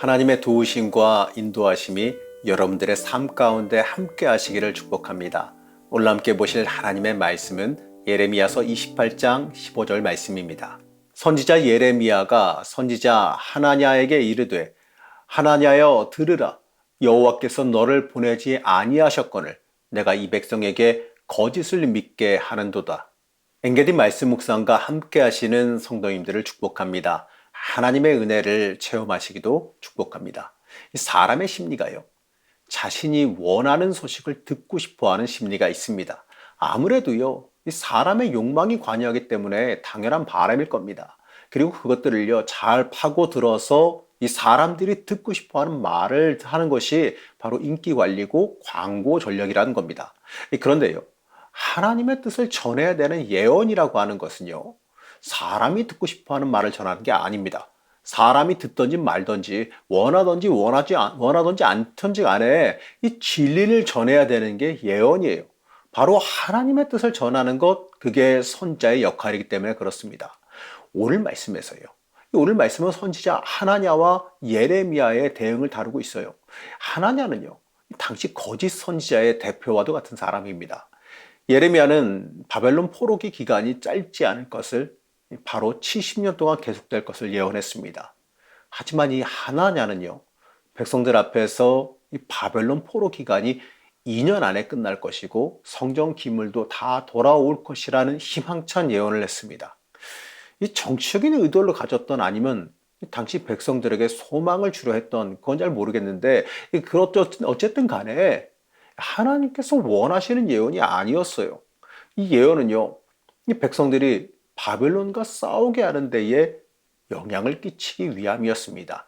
하나님의 도우심과 인도하심이 여러분들의 삶 가운데 함께 하시기를 축복합니다. 오늘 함께 보실 하나님의 말씀은 예레미야서 28장 15절 말씀입니다. 선지자 예레미야가 선지자 하나냐에게 이르되 하나냐여 들으라. 여호와께서 너를 보내지 아니하셨거늘 내가 이 백성에게 거짓을 믿게 하는도다. 엔게디 말씀 묵상과 함께 하시는 성도님들을 축복합니다. 하나님의 은혜를 체험하시기도 축복합니다. 사람의 심리가요, 자신이 원하는 소식을 듣고 싶어 하는 심리가 있습니다. 아무래도요, 이 사람의 욕망이 관여하기 때문에 당연한 바람일 겁니다. 그리고 그것들을요, 잘 파고들어서 이 사람들이 듣고 싶어 하는 말을 하는 것이 바로 인기 관리고 광고 전략이라는 겁니다. 그런데요, 하나님의 뜻을 전해야 되는 예언이라고 하는 것은요, 사람이 듣고 싶어 하는 말을 전하는 게 아닙니다. 사람이 듣든지 말든지 원하든지 않든지 간에 이 진리를 전해야 되는 게 예언이에요. 바로 하나님의 뜻을 전하는 것, 그게 선자의 역할이기 때문에 그렇습니다. 오늘 말씀에서요, 오늘 말씀은 선지자 하나냐와 예레미야의 대응을 다루고 있어요. 하나냐는요, 당시 거짓 선지자의 대표와도 같은 사람입니다. 예레미야는 바벨론 포로기 기간이 짧지 않을 것을, 바로 70년 동안 계속될 것을 예언했습니다. 하지만 이 하나냐는요, 백성들 앞에서 이 바벨론 포로 기간이 2년 안에 끝날 것이고 성전 기물도 다 돌아올 것이라는 희망찬 예언을 했습니다. 이 정치적인 의도를 가졌던, 아니면 당시 백성들에게 소망을 주려 했던, 그건 잘 모르겠는데, 어쨌든 간에 하나님께서 원하시는 예언이 아니었어요. 이 예언은요, 이 백성들이 바벨론과 싸우게 하는 데에 영향을 끼치기 위함이었습니다.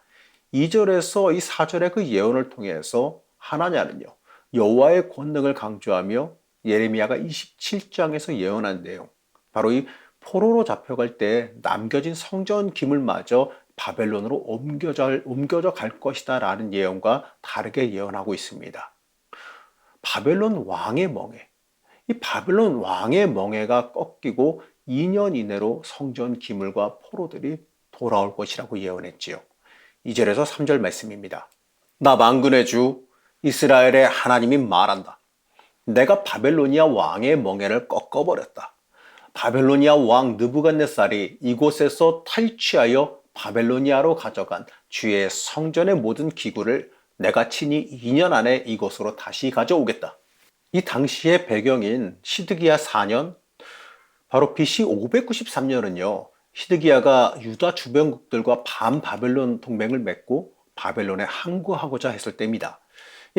2절에서 이 4절의 그 예언을 통해서 하나냐는요, 여호와의 권능을 강조하며 예레미야가 27장에서 예언한 내용, 바로 이 포로로 잡혀갈 때 남겨진 성전 기물마저 바벨론으로 옮겨져 갈 것이다 라는 예언과 다르게 예언하고 있습니다. 바벨론 왕의 멍에, 이 바벨론 왕의 멍에가 꺾이고 2년 이내로 성전 기물과 포로들이 돌아올 것이라고 예언했지요. 2절에서 3절 말씀입니다. 나 만군의 주 이스라엘의 하나님이 말한다. 내가 바벨로니아 왕의 멍에를 꺾어버렸다. 바벨로니아 왕 느부갓네살이 이곳에서 탈취하여 바벨로니아로 가져간 주의 성전의 모든 기구를 내가 친히 2년 안에 이곳으로 다시 가져오겠다. 이 당시의 배경인 시드기야 4년, 바로 BC 593년은요, 시드기야가 유다 주변국들과 반바벨론 동맹을 맺고 바벨론에 항거하고자 했을 때입니다.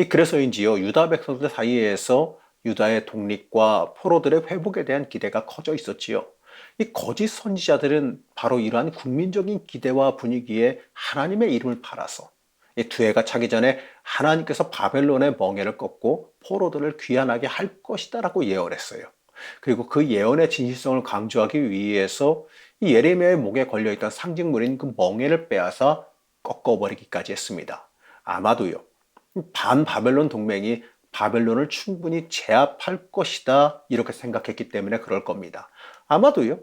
그래서인지요, 유다 백성들 사이에서 유다의 독립과 포로들의 회복에 대한 기대가 커져 있었지요. 이 거짓 선지자들은 바로 이러한 국민적인 기대와 분위기에 하나님의 이름을 팔아서 이 두 해가 차기 전에 하나님께서 바벨론의 멍에를 꺾고 포로들을 귀환하게 할 것이다 라고 예언했어요. 그리고 그 예언의 진실성을 강조하기 위해서 이 예레미야의 목에 걸려있던 상징물인 그 멍에를 빼앗아 꺾어버리기까지 했습니다. 아마도요, 반바벨론 동맹이 바벨론을 충분히 제압할 것이다 이렇게 생각했기 때문에 그럴 겁니다. 아마도요,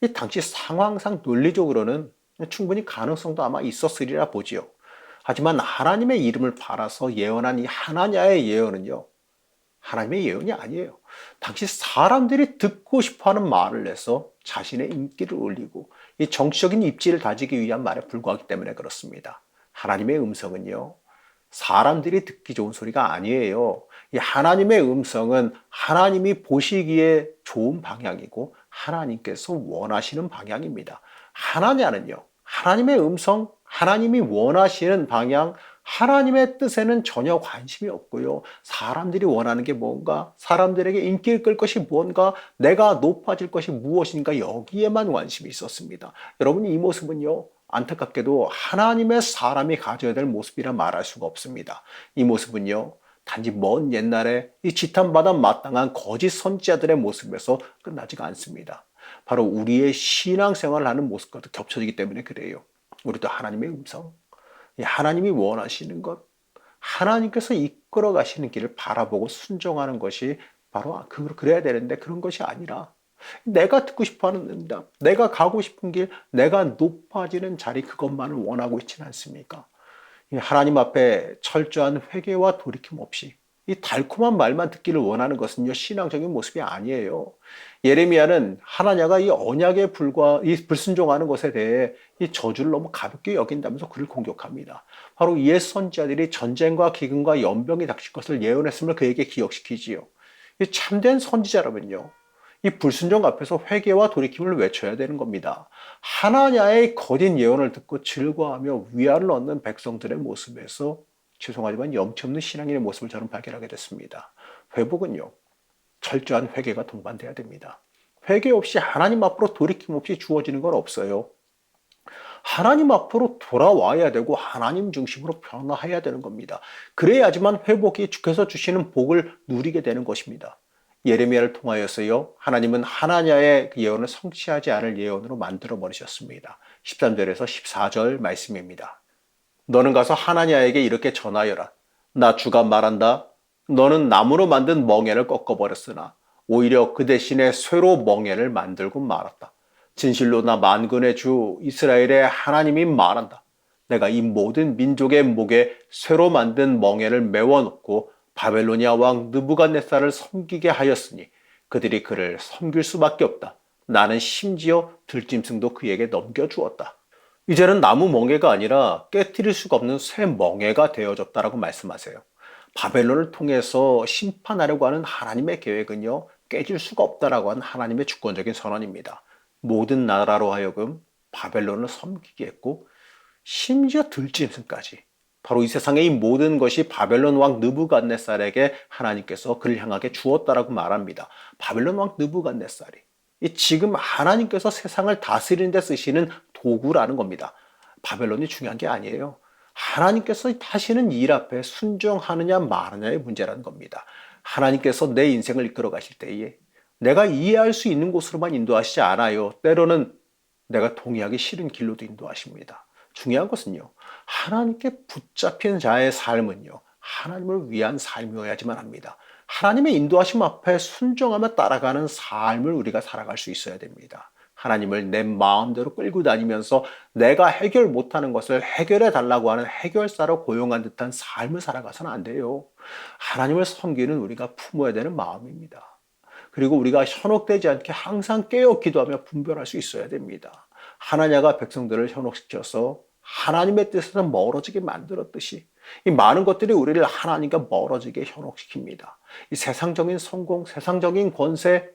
이 당시 상황상 논리적으로는 충분히 가능성도 아마 있었으리라 보지요. 하지만 하나님의 이름을 팔아서 예언한 이 하나냐의 예언은요, 하나님의 예언이 아니에요. 당시 사람들이 듣고 싶어하는 말을 내서 자신의 인기를 올리고 이 정치적인 입지를 다지기 위한 말에 불과하기 때문에 그렇습니다. 하나님의 음성은요, 사람들이 듣기 좋은 소리가 아니에요. 이 하나님의 음성은 하나님이 보시기에 좋은 방향이고 하나님께서 원하시는 방향입니다. 하나냐는요, 하나님의 음성, 하나님이 원하시는 방향, 하나님의 뜻에는 전혀 관심이 없고요. 사람들이 원하는 게 뭔가, 사람들에게 인기를 끌 것이 뭔가, 내가 높아질 것이 무엇인가, 여기에만 관심이 있었습니다. 여러분, 이 모습은요, 안타깝게도 하나님의 사람이 가져야 될 모습이라 말할 수가 없습니다. 이 모습은요, 단지 먼 옛날에 이 지탄받아 마땅한 거짓 선지자들의 모습에서 끝나지가 않습니다. 바로 우리의 신앙생활을 하는 모습과도 겹쳐지기 때문에 그래요. 우리도 하나님의 음성, 하나님이 원하시는 것, 하나님께서 이끌어 가시는 길을 바라보고 순종하는 것이 바로 그래야 되는데, 그런 것이 아니라 내가 듣고 싶어하는 응답, 내가 가고 싶은 길, 내가 높아지는 자리, 그것만을 원하고 있지는 않습니까? 하나님 앞에 철저한 회개와 돌이킴 없이 이 달콤한 말만 듣기를 원하는 것은요, 신앙적인 모습이 아니에요. 예레미야는 하나냐가 이 언약에 이 불순종하는 것에 대해 이 저주를 너무 가볍게 여긴다면서 그를 공격합니다. 바로 옛 선지자들이 전쟁과 기근과 연병이 닥칠 것을 예언했음을 그에게 기억시키지요. 이 참된 선지자라면요, 이 불순종 앞에서 회개와 돌이킴을 외쳐야 되는 겁니다. 하나냐의 거짓 예언을 듣고 즐거워하며 위안을 얻는 백성들의 모습에서 죄송하지만 염치 없는 신앙인의 모습을 저는 발견하게 됐습니다. 회복은요, 철저한 회개가 동반돼야 됩니다. 회개 없이 하나님 앞으로 돌이킴 없이 주어지는 건 없어요. 하나님 앞으로 돌아와야 되고 하나님 중심으로 변화해야 되는 겁니다. 그래야지만 회복이 주께서 주시는 복을 누리게 되는 것입니다. 예레미야를 통하여서요, 하나님은 하나냐의 그 예언을 성취하지 않을 예언으로 만들어 버리셨습니다. 13절에서 14절 말씀입니다. 너는 가서 하나냐에게 이렇게 전하여라. 나 주가 말한다. 너는 나무로 만든 멍에를 꺾어버렸으나 오히려 그 대신에 쇠로 멍에를 만들고 말았다. 진실로 나 만군의 주 이스라엘의 하나님이 말한다. 내가 이 모든 민족의 목에 쇠로 만든 멍에를 메워놓고 바벨로니아 왕 느부갓네살을 섬기게 하였으니 그들이 그를 섬길 수밖에 없다. 나는 심지어 들짐승도 그에게 넘겨주었다. 이제는 나무 멍에가 아니라 깨트릴 수가 없는 쇠 멍에가 되어졌다라고 말씀하세요. 바벨론을 통해서 심판하려고 하는 하나님의 계획은요, 깨질 수가 없다라고 하는 하나님의 주권적인 선언입니다. 모든 나라로 하여금 바벨론을 섬기게 했고 심지어 들짐승까지, 바로 이 세상의 이 모든 것이 바벨론 왕 느부갓네살에게 하나님께서 그를 향하게 주었다라고 말합니다. 바벨론 왕 느부갓네살이 지금 하나님께서 세상을 다스리는 데 쓰시는 도구라는 겁니다. 바벨론이 중요한 게 아니에요. 하나님께서 하시는 일 앞에 순종하느냐 마느냐의 문제라는 겁니다. 하나님께서 내 인생을 이끌어 가실 때에 내가 이해할 수 있는 곳으로만 인도하시지 않아요. 때로는 내가 동의하기 싫은 길로도 인도하십니다. 중요한 것은요, 하나님께 붙잡힌 자의 삶은요, 하나님을 위한 삶이어야지만 합니다. 하나님의 인도하심 앞에 순종하며 따라가는 삶을 우리가 살아갈 수 있어야 됩니다. 하나님을 내 마음대로 끌고 다니면서 내가 해결 못하는 것을 해결해 달라고 하는 해결사로 고용한 듯한 삶을 살아가서는 안 돼요. 하나님을 섬기는 우리가 품어야 되는 마음입니다. 그리고 우리가 현혹되지 않게 항상 깨어 기도하며 분별할 수 있어야 됩니다. 하나냐가 백성들을 현혹시켜서 하나님의 뜻에서 멀어지게 만들었듯이 이 많은 것들이 우리를 하나님과 멀어지게 현혹시킵니다. 이 세상적인 성공, 세상적인 권세,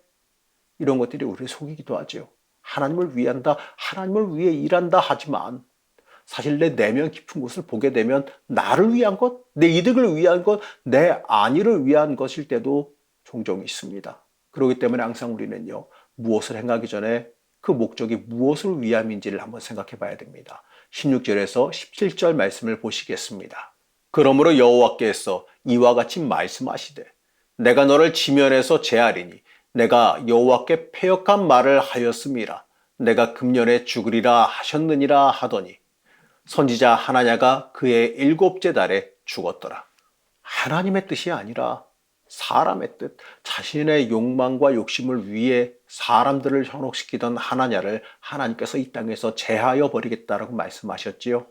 이런 것들이 우리를 속이기도 하죠. 하나님을 위한다, 하나님을 위해 일한다 하지만 사실 내 내면 깊은 곳을 보게 되면 나를 위한 것, 내 이득을 위한 것, 내 안위를 위한 것일 때도 종종 있습니다. 그렇기 때문에 항상 우리는요, 무엇을 행하기 전에 그 목적이 무엇을 위함인지를 한번 생각해 봐야 됩니다. 16절에서 17절 말씀을 보시겠습니다. 그러므로 여호와께서 이와 같이 말씀하시되 내가 너를 지면에서 제하리니 내가 여호와께 패역한 말을 하였음이라. 내가 금년에 죽으리라 하셨느니라 하더니 선지자 하나냐가 그의 7째 달에 죽었더라. 하나님의 뜻이 아니라 사람의 뜻, 자신의 욕망과 욕심을 위해 사람들을 현혹시키던 하나냐를 하나님께서 이 땅에서 제하여 버리겠다라고 말씀하셨지요.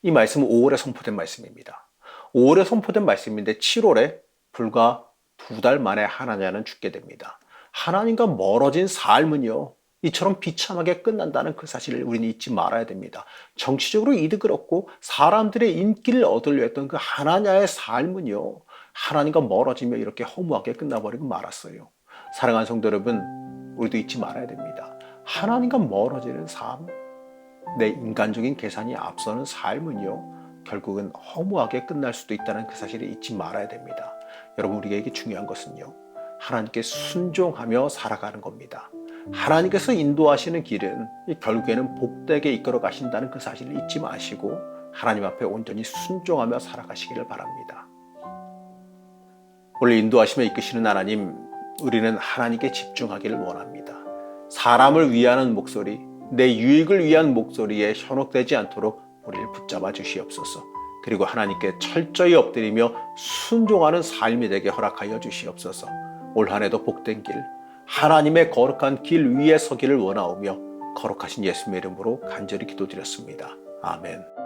이 말씀은 5월에 선포된 말씀입니다. 5월에 선포된 말씀인데 7월에 불과 2달 만에 하나냐는 죽게 됩니다. 하나님과 멀어진 삶은요, 이처럼 비참하게 끝난다는 그 사실을 우리는 잊지 말아야 됩니다. 정치적으로 이득을 얻고 사람들의 인기를 얻으려 했던 그 하나냐의 삶은요, 하나님과 멀어지며 이렇게 허무하게 끝나버리고 말았어요. 사랑하는 성도 여러분, 우리도 잊지 말아야 됩니다. 하나님과 멀어지는 삶, 내 인간적인 계산이 앞서는 삶은요, 결국은 허무하게 끝날 수도 있다는 그 사실을 잊지 말아야 됩니다. 여러분, 우리에게 중요한 것은요, 하나님께 순종하며 살아가는 겁니다. 하나님께서 인도하시는 길은 결국에는 복되게 이끌어 가신다는 그 사실을 잊지 마시고 하나님 앞에 온전히 순종하며 살아가시기를 바랍니다. 오늘 인도하시며 이끄시는 하나님, 우리는 하나님께 집중하기를 원합니다. 사람을 위하는 목소리, 내 유익을 위한 목소리에 현혹되지 않도록 우리를 붙잡아 주시옵소서. 그리고 하나님께 철저히 엎드리며 순종하는 삶이 되게 허락하여 주시옵소서. 올 한 해도 복된 길, 하나님의 거룩한 길 위에 서기를 원하오며 거룩하신 예수님의 이름으로 간절히 기도드렸습니다. 아멘.